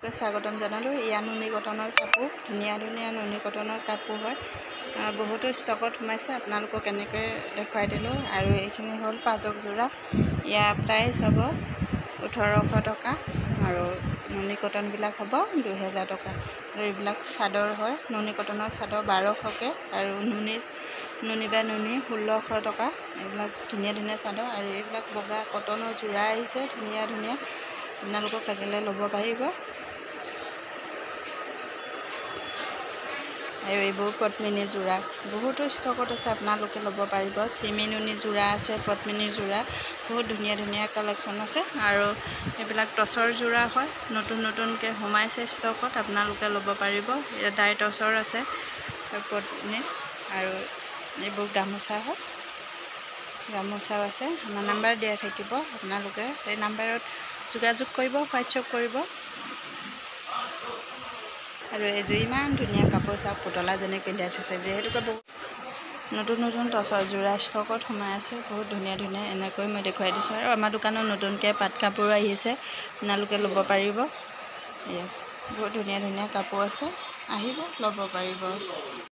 স্বাগতম জনালোঁ। এয়া নুনি কটনৰ কাপোৰ, ধুনীয়া ধুনীয়া নুনি কটনৰ কাপোৰ হয়। বহুতো ষ্টকত সোমাইছে, আপোনালোকক এনেকৈ দেখুৱাই দিলোঁ। আৰু এইখিনি হ'ল পাজক যোৰা। ইয়াৰ প্ৰাইচ হ'ব 1800 টকা আৰু নুনি কটনবিলাক হ'ব 2000 টকা। আৰু এইবিলাক চাদৰ হয়, নুনি কটনৰ চাদৰ 1200কৈ আৰু নুনি বা নুনি 1600 টকা। এইবিলাক ধুনীয়া ধুনীয়া চাদৰ। আৰু এইবিলাক বগা কটনৰ যোৰা আহিছে, ধুনীয়া ধুনীয়া, আপোনালোকক লাগিলে ল'ব পাৰিব। আৰু এইবোৰ পদ্মিনী যোৰা বহুতো ষ্টকত আছে, আপোনালোকে ল'ব পাৰিব। চিমি নুনি যোৰা আছে, পদ্মিনী যোৰা, বহুত ধুনীয়া ধুনীয়া কালেকশ্যন আছে। আৰু এইবিলাক টচৰ যোৰা হয়, নতুন নতুনকৈ সোমাইছে ষ্টকত, আপোনালোকে ল'ব পাৰিব। ডাই টচৰ আছে পদ্মিনী। আৰু এইবোৰ গামোচা হয়, গামোচাও আছে। আমাৰ নাম্বাৰ দিয়া থাকিব, আপোনালোকে সেই নাম্বাৰত যোগাযোগ কৰিব, হোৱাটছআপ কৰিব। আৰু এইযোৰ ইমান ধুনীয়া কাপোৰ চাওক, পুতলাজনীক পিন্ধাই থৈছে। যিহেতুকে বহুত নতুন নতুন টচৰ যোৰা ষ্টকত সোমাই আছে, বহুত ধুনীয়া ধুনীয়া। এনেকৈ মই দেখুৱাই দিছোঁ। আৰু আমাৰ দোকানত নতুনকৈ পাট কাপোৰো আহিছে, আপোনালোকে ল'ব পাৰিব। বহুত ধুনীয়া ধুনীয়া কাপোৰ আছে, আহিব ল'ব পাৰিব।